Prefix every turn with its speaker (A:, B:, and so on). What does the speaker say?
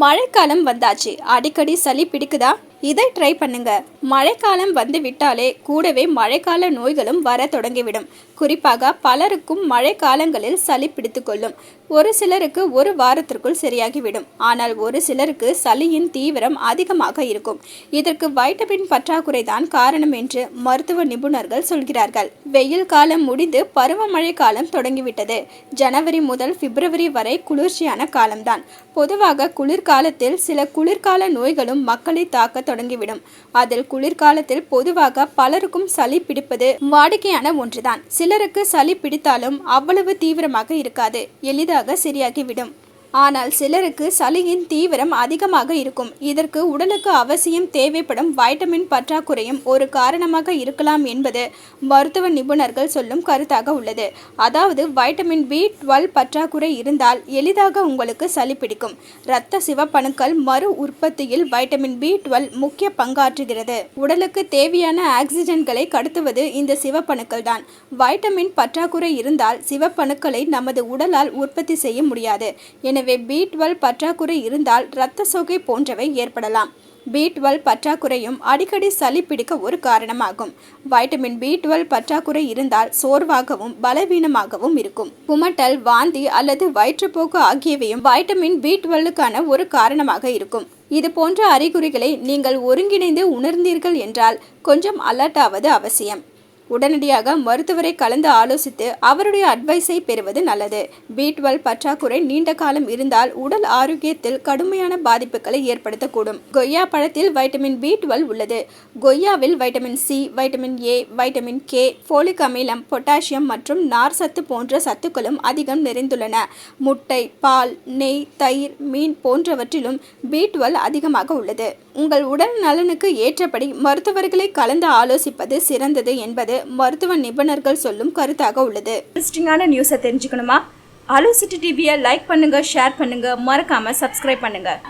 A: மழைக்காலம் வந்தாச்சு. அடிக்கடி சளி பிடிக்குதா? இதை ட்ரை பண்ணுங்க. மழைக்காலம் வந்து விட்டாலே கூடவே மழைக்கால நோய்களும் வர தொடங்கிவிடும். குறிப்பாக பலருக்கும் மழைக்காலங்களில் சளி பிடித்து கொள்ளும். ஒரு சிலருக்கு ஒரு வாரத்திற்குள் சரியாகிவிடும். ஆனால் ஒரு சிலருக்கு சளியின் தீவிரம் அதிகமாக இருக்கும். இதற்கு வைட்டமின் பற்றாக்குறை தான் காரணம் என்று மருத்துவ நிபுணர்கள் சொல்கிறார்கள். வெயில் காலம் முடிந்து பருவமழை காலம் தொடங்கிவிட்டது. ஜனவரி முதல் பிப்ரவரி வரை குளிர்ச்சியான காலம்தான். பொதுவாக குளிர்காலத்தில் சில குளிர்கால நோய்களும் மக்களை தாக்க தொடங்கிவிடும். அதில் குளிர்காலத்தில் பொதுவாக பலருக்கும் சளி பிடிப்பது வாடிக்கையான ஒன்றுதான். சிலருக்கு சளி பிடித்தாலும் அவ்வளவு தீவிரமாக இருக்காது, எளிதாக சரியாகிவிடும். ஆனால் சிலருக்கு சளியின் தீவிரம் அதிகமாக இருக்கும். இதற்கு உடலுக்கு அவசியம் தேவைப்படும் வைட்டமின் பற்றாக்குறையும் ஒரு காரணமாக இருக்கலாம் என்பது மருத்துவ நிபுணர்கள் சொல்லும் கருத்தாக உள்ளது. அதாவது வைட்டமின் B12 பற்றாக்குறை இருந்தால் எளிதாக உங்களுக்கு சளி பிடிக்கும். இரத்த சிவப்பணுக்கள் மறு உற்பத்தியில் வைட்டமின் B12 முக்கிய பங்காற்றுகிறது. உடலுக்கு தேவையான ஆக்சிஜன்களை கடத்துவது இந்த சிவப்பணுக்கள் தான். வைட்டமின் பற்றாக்குறை இருந்தால் சிவப்பணுக்களை நமது உடலால் உற்பத்தி செய்ய முடியாது. எனவே B12 பற்றாக்குறை இருந்தால் இரத்த சோகை போன்றவை ஏற்படலாம். B12 பற்றாக்குறையும் அடிக்கடி சளி பிடிக்க ஒரு காரணமாகும். வைட்டமின் B12 பற்றாக்குறை இருந்தால் சோர்வாகவும் பலவீனமாகவும் இருக்கும். குமட்டல், வாந்தி அல்லது வயிற்றுப்போக்கு ஆகியவையும் வைட்டமின் B12க்கான ஒரு காரணமாக இருக்கும். இது போன்ற அறிகுறிகளை நீங்கள் ஒருங்கிணைந்து உணர்ந்தீர்கள் என்றால் கொஞ்சம் அலர்ட்டாவது அவசியம். உடனடியாக மருத்துவரை கலந்து ஆலோசித்து அவருடைய அட்வைஸை பெறுவது நல்லது. B12 பற்றாக்குறை நீண்ட காலம் இருந்தால் உடல் ஆரோக்கியத்தில் கடுமையான பாதிப்புகளை ஏற்படுத்தக்கூடும். கொய்யா பழத்தில் வைட்டமின் B12 உள்ளது. கொய்யாவில் vitamin C, vitamin A, vitamin K, folic அமிலம், பொட்டாசியம் மற்றும் நார் சத்து போன்ற சத்துக்களும் அதிகம் நிறைந்துள்ளன. முட்டை, பால், நெய், தயிர், மீன் போன்றவற்றிலும் B12 அதிகமாக உள்ளது. உங்கள் உடல் நலனுக்கு ஏற்றபடி மருத்துவர்களை கலந்து ஆலோசிப்பது சிறந்தது என்பது மருத்துவ நிபுணர்கள் சொல்லும் கருத்தாக உள்ளது. இன்ட்ரெஸ்டிங்கான நியூஸை தெரிஞ்சுக்கணுமா? அலோ சிட்டி டிவியை லைக் பண்ணுங்க, ஷேர் பண்ணுங்க, மறக்காம சப்ஸ்கிரைப் பண்ணுங்க.